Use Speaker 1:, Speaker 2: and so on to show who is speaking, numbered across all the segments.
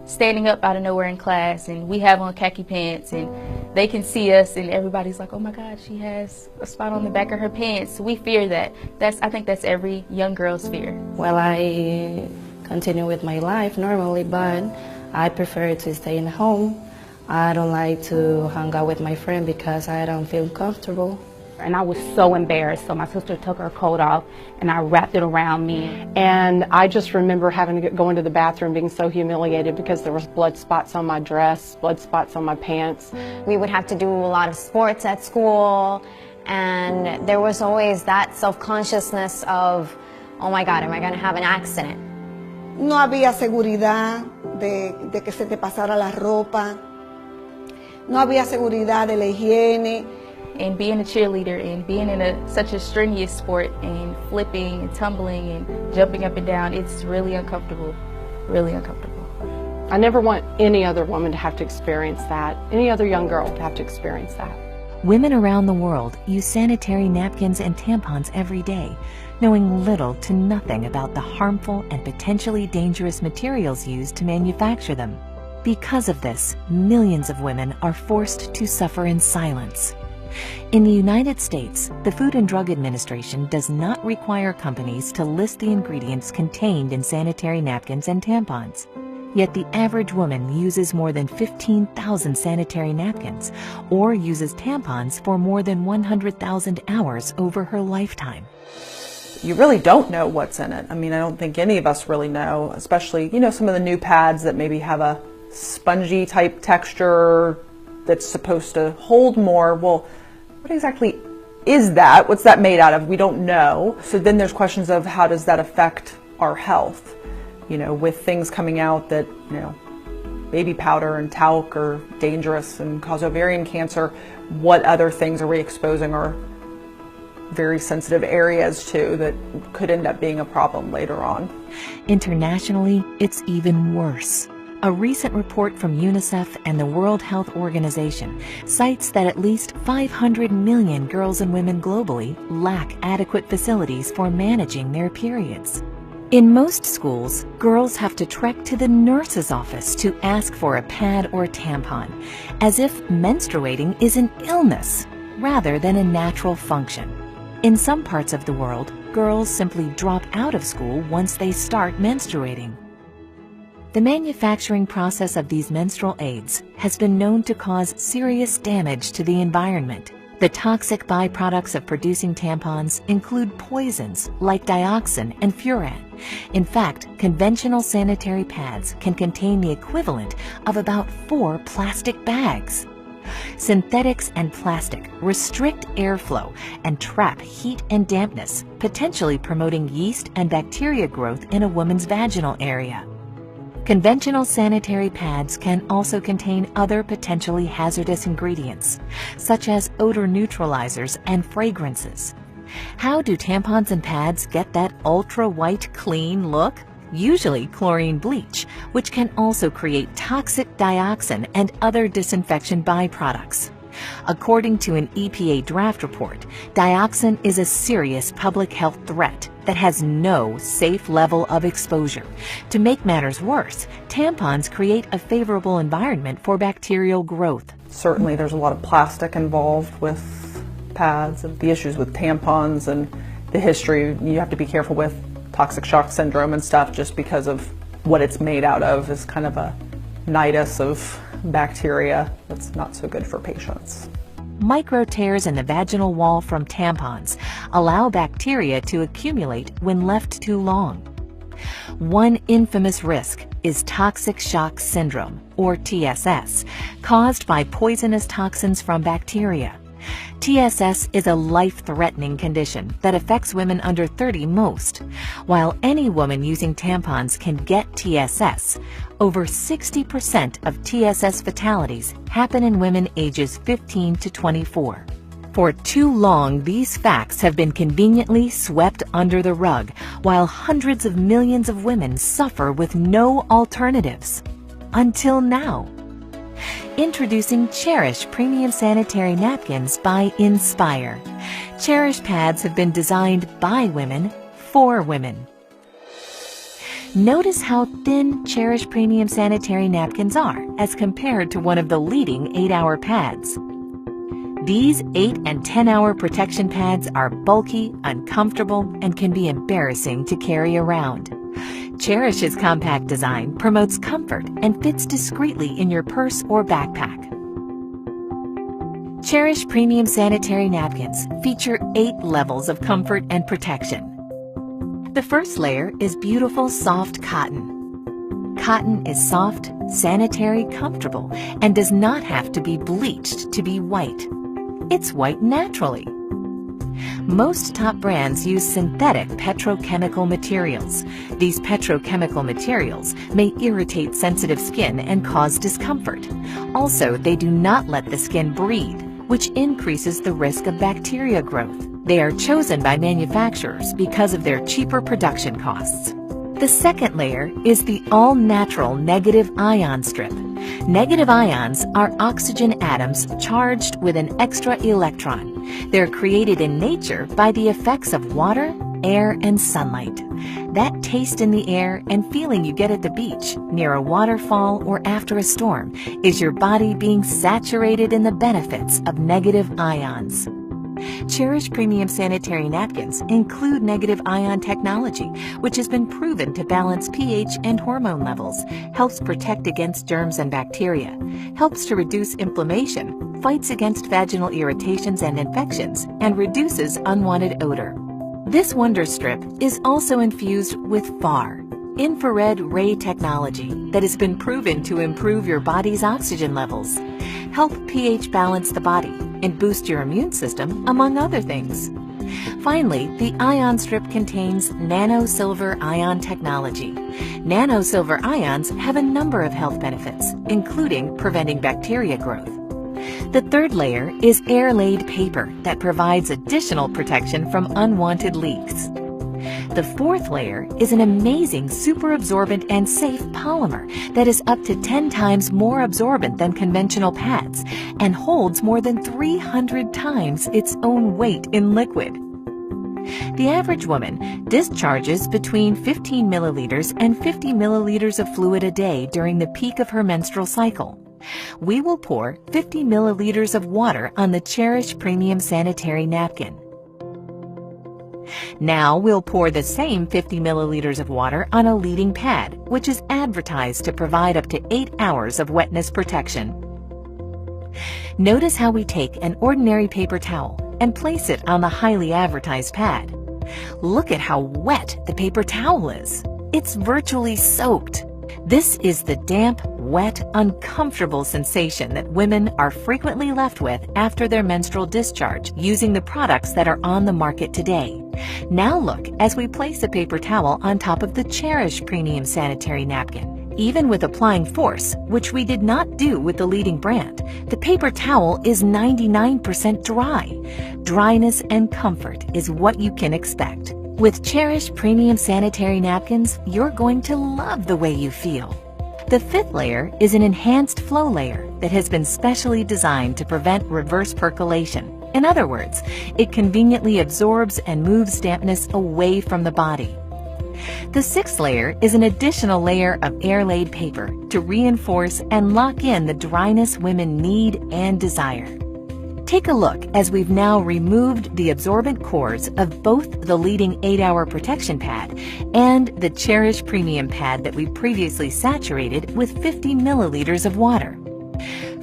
Speaker 1: standing up out of nowhere in class, and we have on khaki pants, and they can see us, and everybody's like, oh my God, she has a spot on the back of her pants. We fear that. I think that's every young girl's fear.
Speaker 2: Well, I continue with my life normally, but I prefer to stay in home. I don't like to hang out with my friend because I don't feel comfortable.
Speaker 3: And I was so embarrassed, so my sister took her coat off and I wrapped it around me. And I just remember having to go into the bathroom being so humiliated because there was blood spots on my dress, blood spots on my pants.
Speaker 4: We would have to do a lot of sports at school, and there was always that self-consciousness of, oh my God, am I going to have an accident?
Speaker 5: No había seguridad de que se te pasara la ropa. No había seguridad de la higiene.
Speaker 1: And being a cheerleader and being in such a strenuous sport and flipping and tumbling and jumping up and down, it's really uncomfortable, really uncomfortable.
Speaker 3: I never want any other woman to have to experience that, any other young girl to have to experience that.
Speaker 6: Women around the world use sanitary napkins and tampons every day, knowing little to nothing about the harmful and potentially dangerous materials used to manufacture them. Because of this, millions of women are forced to suffer in silence. In the United States, the Food and Drug Administration does not require companies to list the ingredients contained in sanitary napkins and tampons. Yet the average woman uses more than 15,000 sanitary napkins or uses tampons for more than 100,000 hours over her lifetime.
Speaker 7: You really don't know what's in it. I mean, I don't think any of us really know, especially, some of the new pads that maybe have a spongy type texture that's supposed to hold more. Well, what exactly is that? What's that made out of? We don't know. So then there's questions of how does that affect our health? With things coming out that, baby powder and talc are dangerous and cause ovarian cancer, what other things are we exposing our very sensitive areas to that could end up being a problem later on?
Speaker 6: Internationally, it's even worse. A recent report from UNICEF and the World Health Organization cites that at least 500 million girls and women globally lack adequate facilities for managing their periods. In most schools, girls have to trek to the nurse's office to ask for a pad or tampon, as if menstruating is an illness rather than a natural function. In some parts of the world, girls simply drop out of school once they start menstruating. The manufacturing process of these menstrual aids has been known to cause serious damage to the environment. The toxic byproducts of producing tampons include poisons like dioxin and furan. In fact, conventional sanitary pads can contain the equivalent of about 4 plastic bags. Synthetics and plastic restrict airflow and trap heat and dampness, potentially promoting yeast and bacteria growth in a woman's vaginal area. Conventional sanitary pads can also contain other potentially hazardous ingredients, such as odor neutralizers and fragrances. How do tampons and pads get that ultra-white clean look? Usually chlorine bleach, which can also create toxic dioxin and other disinfection byproducts. According to an EPA draft report, dioxin is a serious public health threat that has no safe level of exposure. To make matters worse, tampons create a favorable environment for bacterial growth.
Speaker 7: Certainly there's a lot of plastic involved with pads and the issues with tampons and the history. You have to be careful with toxic shock syndrome and stuff just because of what it's made out of is kind of a nidus of bacteria that's not so good for patients.
Speaker 6: Micro tears in the vaginal wall from tampons allow bacteria to accumulate when left too long. One infamous risk is toxic shock syndrome, or TSS, caused by poisonous toxins from bacteria. TSS is a life-threatening condition that affects women under 30 most. While any woman using tampons can get TSS, over 60% of TSS fatalities happen in women ages 15 to 24. For too long, these facts have been conveniently swept under the rug, while hundreds of millions of women suffer with no alternatives. Until now. Introducing Cherish Premium Sanitary Napkins by Nspire. Cherish pads have been designed by women for women. Notice how thin Cherish Premium Sanitary Napkins are as compared to one of the leading 8-hour pads. These 8 and 10-hour protection pads are bulky, uncomfortable, and can be embarrassing to carry around. Cherish's compact design promotes comfort and fits discreetly in your purse or backpack. Cherish Premium Sanitary Napkins feature 8 levels of comfort and protection. The first layer is beautiful soft cotton. Cotton is soft, sanitary, comfortable, and does not have to be bleached to be white. It's white naturally. Most top brands use synthetic petrochemical materials. These petrochemical materials may irritate sensitive skin and cause discomfort. Also, they do not let the skin breathe, which increases the risk of bacteria growth. They are chosen by manufacturers because of their cheaper production costs. The second layer is the all-natural negative ion strip. Negative ions are oxygen atoms charged with an extra electron. They're created in nature by the effects of water, air, and sunlight. That taste in the air and feeling you get at the beach, near a waterfall, or after a storm is your body being saturated in the benefits of negative ions. Cherish Premium Sanitary Napkins include negative ion technology, which has been proven to balance pH and hormone levels, helps protect against germs and bacteria, helps to reduce inflammation, fights against vaginal irritations and infections, and reduces unwanted odor. This Wonder Strip is also infused with FAR, infrared ray technology, that has been proven to improve your body's oxygen levels, help pH balance the body, and boost your immune system, among other things. Finally, the ion strip contains nano-silver ion technology. Nano-silver ions have a number of health benefits, including preventing bacteria growth. The third layer is air-laid paper that provides additional protection from unwanted leaks. The fourth layer is an amazing super absorbent and safe polymer that is up to 10 times more absorbent than conventional pads and holds more than 300 times its own weight in liquid. The average woman discharges between 15 milliliters and 50 milliliters of fluid a day during the peak of her menstrual cycle. We will pour 50 milliliters of water on the Cherish Premium Sanitary Napkin. Now we'll pour the same 50 milliliters of water on a leading pad, which is advertised to provide up to 8 hours of wetness protection. Notice how we take an ordinary paper towel and place it on the highly advertised pad. Look at how wet the paper towel is. It's virtually soaked. This is the damp, wet, uncomfortable sensation that women are frequently left with after their menstrual discharge using the products that are on the market today. Now look as we place a paper towel on top of the Cherish Premium Sanitary Napkin. Even with applying force, which we did not do with the leading brand, the paper towel is 99% dry. Dryness and comfort is what you can expect. With Cherish Premium Sanitary Napkins, you're going to love the way you feel. The fifth layer is an enhanced flow layer that has been specially designed to prevent reverse percolation. In other words, it conveniently absorbs and moves dampness away from the body. The sixth layer is an additional layer of air-laid paper to reinforce and lock in the dryness women need and desire. Take a look as we've now removed the absorbent cores of both the leading 8-hour protection pad and the Cherish Premium pad that we previously saturated with 50 milliliters of water.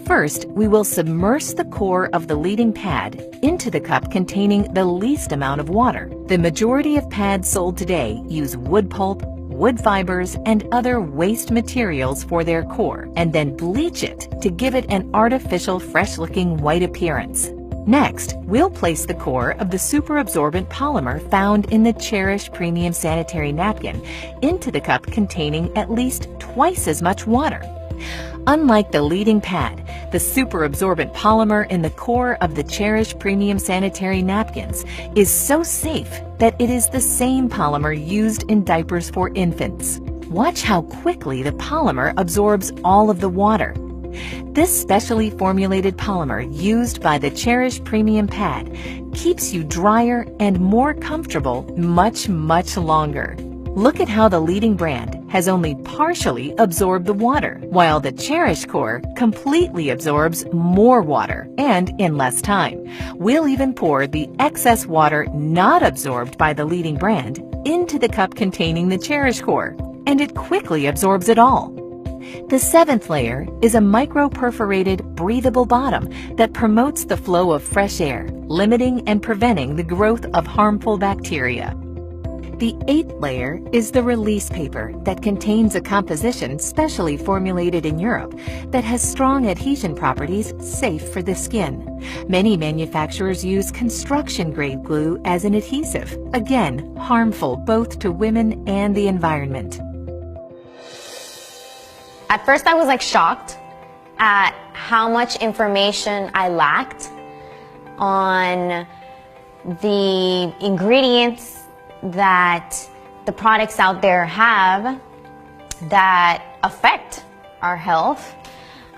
Speaker 6: First, we will submerge the core of the leading pad into the cup containing the least amount of water. The majority of pads sold today use wood pulp, wood fibers, and other waste materials for their core, and then bleach it to give it an artificial, fresh-looking white appearance. Next, we'll place the core of the super absorbent polymer found in the Cherish Premium Sanitary Napkin into the cup containing at least twice as much water. Unlike the leading pad, the super absorbent polymer in the core of the Cherish Premium Sanitary Napkins is so safe that it is the same polymer used in diapers for infants. Watch how quickly the polymer absorbs all of the water. This specially formulated polymer used by the Cherish Premium pad keeps you drier and more comfortable much, much longer. Look at how the leading brand has only partially absorbed the water, while the Cherish Core completely absorbs more water and in less time. We'll even pour the excess water not absorbed by the leading brand into the cup containing the Cherish Core, and it quickly absorbs it all. The seventh layer is a micro-perforated, breathable bottom that promotes the flow of fresh air, limiting and preventing the growth of harmful bacteria. The eighth layer is the release paper that contains a composition specially formulated in Europe that has strong adhesion properties safe for the skin. Many manufacturers use construction-grade glue as an adhesive, again harmful both to women and the environment.
Speaker 4: At first I was like shocked at how much information I lacked on the ingredients that the products out there have that affect our health.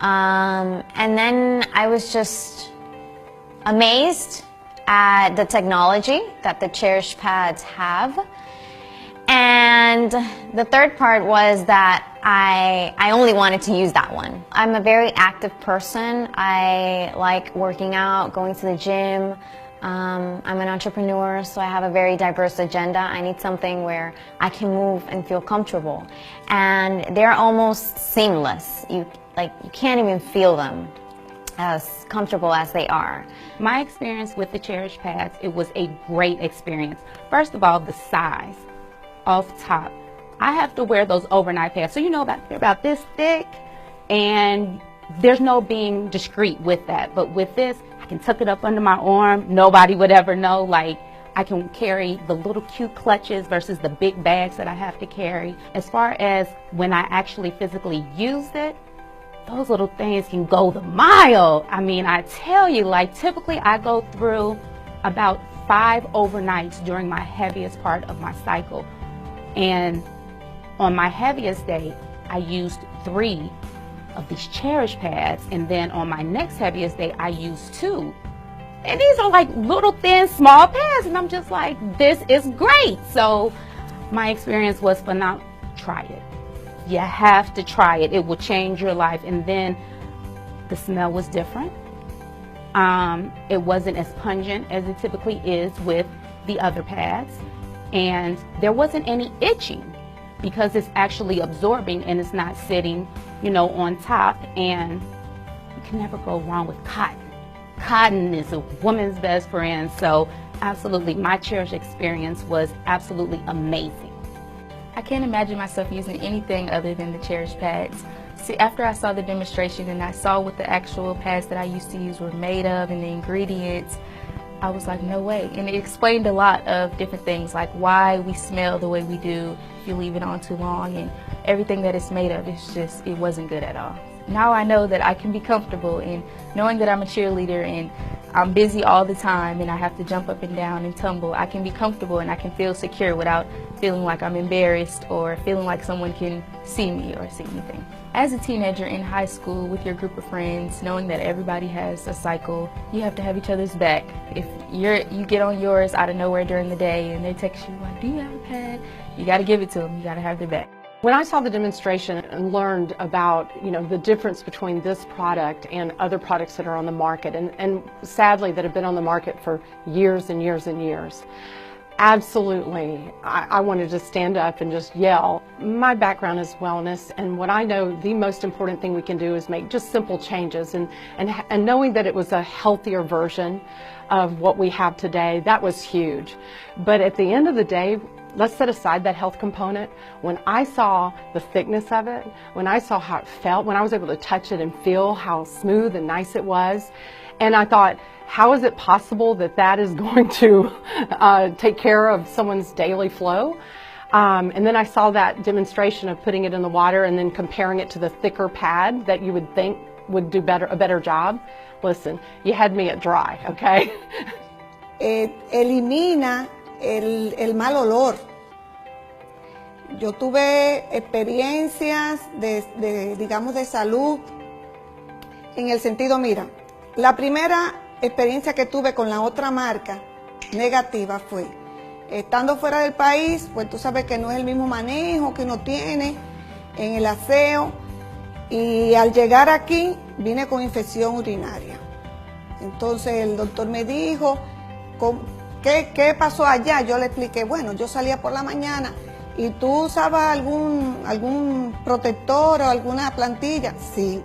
Speaker 4: And then I was just amazed at the technology that the Cherish pads have. And the third part was that I only wanted to use that one. I'm a very active person. I like working out, going to the gym. I'm an entrepreneur, so I have a very diverse agenda. I need something where I can move and feel comfortable. And they're almost seamless. You can't even feel them as comfortable as they are.
Speaker 8: My experience with the Cherish pads, it was a great experience. First of all, the size. Off top, I have to wear those overnight pads, so you know they're about this thick, and there's no being discreet with that. But with this, I can tuck it up under my arm. Nobody would ever know. Like, I can carry the little cute clutches versus the big bags that I have to carry. As far as when I actually physically used it, those little things can go the mile. I mean, I tell you, like, typically I go through about 5 overnights during my heaviest part of my cycle. And on my heaviest day, I used 3 of these Cherish pads, and then on my next heaviest day, I used 2. And these are like little thin, small pads, and I'm just like, this is great. So my experience was phenomenal. Try it. You have to try it. It will change your life. And then the smell was different. It wasn't as pungent as it typically is with the other pads. And there wasn't any itching because it's actually absorbing and it's not sitting, you know, on top. And you can never go wrong with cotton. Cotton is a woman's best friend. So absolutely, my Cherish experience was absolutely amazing.
Speaker 1: I can't imagine myself using anything other than the Cherish pads. See, after I saw the demonstration and I saw what the actual pads that I used to use were made of and the ingredients, I was like, no way. And it explained a lot of different things, like why we smell the way we do if you leave it on too long, and everything that it's made of. It's just, it wasn't good at all. Now I know that I can be comfortable in knowing that I'm a cheerleader and I'm busy all the time and I have to jump up and down and tumble. I can be comfortable and I can feel secure without feeling like I'm embarrassed or feeling like someone can see me or see anything. As a teenager in high school with your group of friends, knowing that everybody has a cycle, you have to have each other's back. If you get on yours out of nowhere during the day and they text you like, do you have a pad? You got to give it to them. You got to have their back.
Speaker 3: When I saw the demonstration and learned about, you know, the difference between this product and other products that are on the market, and sadly that have been on the market for years and years and years, absolutely, I wanted to stand up and just yell. My background is wellness, and what I know the most important thing we can do is make just simple changes, and knowing that it was a healthier version of what we have today, that was huge. But at the end of the day, let's set aside that health component. When I saw the thickness of it, when I saw how it felt, when I was able to touch it and feel how smooth and nice it was, and I thought, how is it possible that that is going to take care of someone's daily flow? And then I saw that demonstration of putting it in the water and then comparing it to the thicker pad that you would think would do a better job. Listen, you had me at dry, okay?
Speaker 5: Elimina el mal olor. Yo tuve experiencias digamos, de salud en el sentido, mira, la primera experiencia que tuve con la otra marca negativa fue Estando fuera del país, pues tú sabes que no es el mismo manejo que uno tiene en el aseo. Y al llegar aquí, vine con infección urinaria. Entonces el doctor me dijo, ¿qué pasó allá? Yo le expliqué, bueno, yo salía por la mañana y tú usabas algún protector o alguna plantilla. Sí,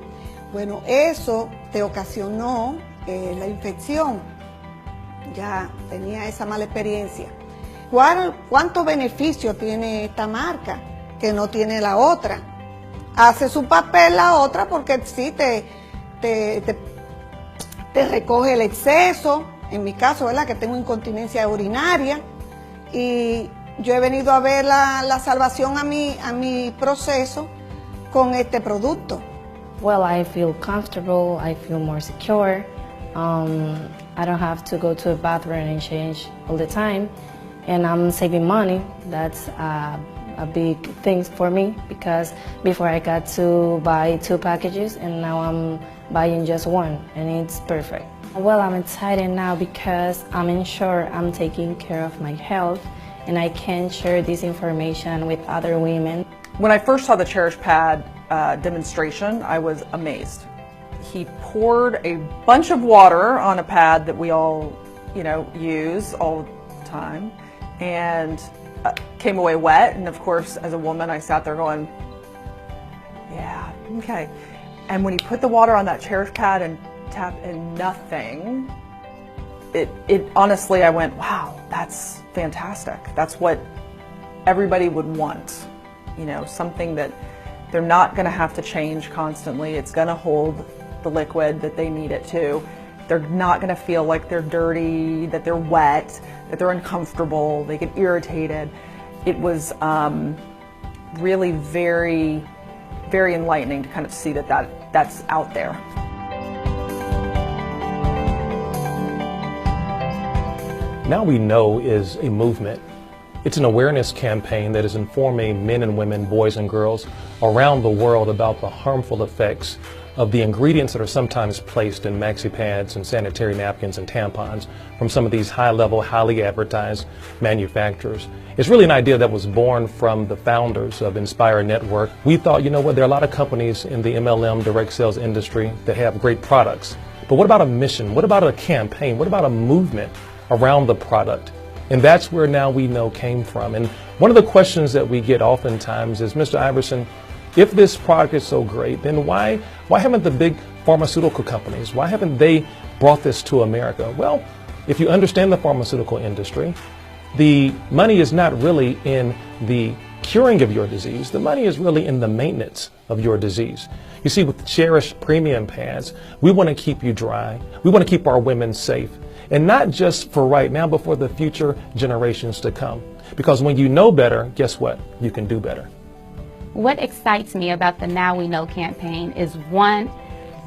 Speaker 5: bueno, eso te ocasionó la infección. Ya tenía esa mala experiencia. ¿Cuántos beneficios tiene esta marca que no tiene la otra? Hace su papel la otra porque sí te recoge el exceso, en mi caso, ¿verdad? Que tengo incontinencia urinaria, y yo he venido a ver la salvación a mi proceso con este producto.
Speaker 2: Well, I feel comfortable, I feel more secure. I don't have to go to a bathroom and change all the time, and I'm saving money. That's a big thing for me, because before I got to buy 2 packages and now I'm buying just 1, and it's perfect. Well, I'm excited now because I'm sure I'm taking care of my health and I can share this information with other women.
Speaker 7: When I first saw the Cherish Pad demonstration, I was amazed. He poured a bunch of water on a pad that we all, use all the time, and came away wet. And of course, as a woman, I sat there going, yeah, okay. And when he put the water on that Cherish Pad and tapped in nothing, it honestly, I went, wow, that's fantastic. That's what everybody would want. Something that they're not going to have to change constantly. It's going to hold the liquid that they need it to. They're not going to feel like they're dirty, that they're wet, that they're uncomfortable, they get irritated. It was really very, very enlightening to kind of see that's out there.
Speaker 9: Now We Know is a movement. It's an awareness campaign that is informing men and women, boys and girls around the world about the harmful effects of the ingredients that are sometimes placed in maxi pads and sanitary napkins and tampons from some of these high-level, highly advertised manufacturers. It's really an idea that was born from the founders of Nspire Network. We thought, there are a lot of companies in the MLM direct sales industry that have great products. But what about a mission? What about a campaign? What about a movement around the product? And that's where Now We Know came from. And one of the questions that we get oftentimes is, Mr. Iverson, if this product is so great, then why haven't the big pharmaceutical companies, why haven't they brought this to America? Well, if you understand the pharmaceutical industry, the money is not really in the curing of your disease. The money is really in the maintenance of your disease. You see, with the Cherish premium pads, we want to keep you dry. We want to keep our women safe. And not just for right now, but for the future generations to come. Because when you know better, guess what? You can do better.
Speaker 8: What excites me about the Now We Know campaign is, one,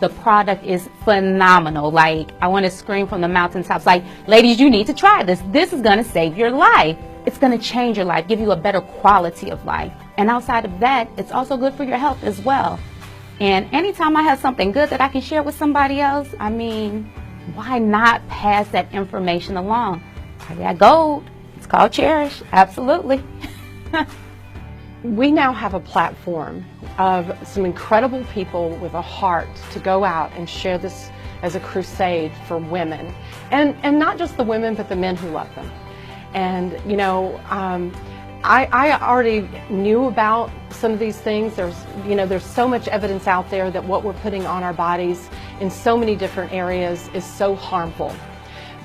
Speaker 8: the product is phenomenal. Like, I want to scream from the mountaintops, like, ladies, you need to try this. This is going to save your life. It's going to change your life, give you a better quality of life. And outside of that, it's also good for your health as well. And anytime I have something good that I can share with somebody else, I mean, why not pass that information along? I got gold. It's called Cherish. Absolutely.
Speaker 3: We now have a platform of some incredible people with a heart to go out and share this as a crusade for women. And not just the women, but the men who love them. And, I already knew about some of these things. There's so much evidence out there that what we're putting on our bodies in so many different areas is so harmful.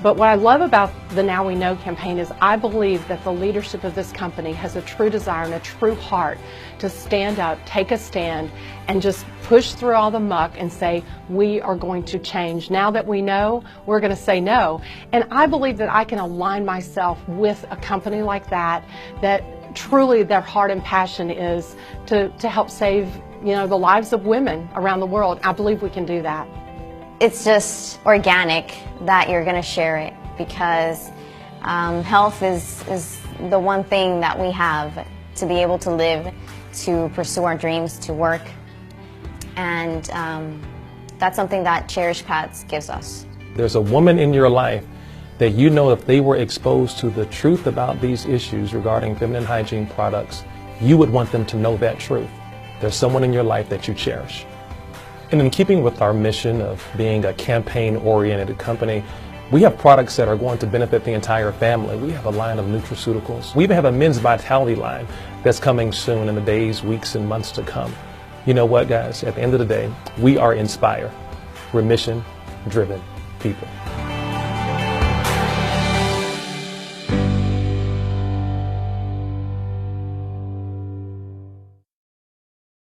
Speaker 3: But what I love about the Now We Know campaign is I believe that the leadership of this company has a true desire and a true heart to stand up, take a stand, and just push through all the muck and say, we are going to change. Now that we know, we're going to say no. And I believe that I can align myself with a company like that truly their heart and passion is to help save, the lives of women around the world. I believe we can do that.
Speaker 4: It's just organic that you're going to share it, because health is the one thing that we have to be able to live, to pursue our dreams, to work. And that's something that Cherish Pads gives us.
Speaker 9: There's a woman in your life that you know if they were exposed to the truth about these issues regarding feminine hygiene products, you would want them to know that truth. There's someone in your life that you cherish. And in keeping with our mission of being a campaign-oriented company, we have products that are going to benefit the entire family. We have a line of nutraceuticals. We even have a men's vitality line that's coming soon in the days, weeks, and months to come. You know what, guys? At the end of the day, we are Nspire. We're mission-driven people.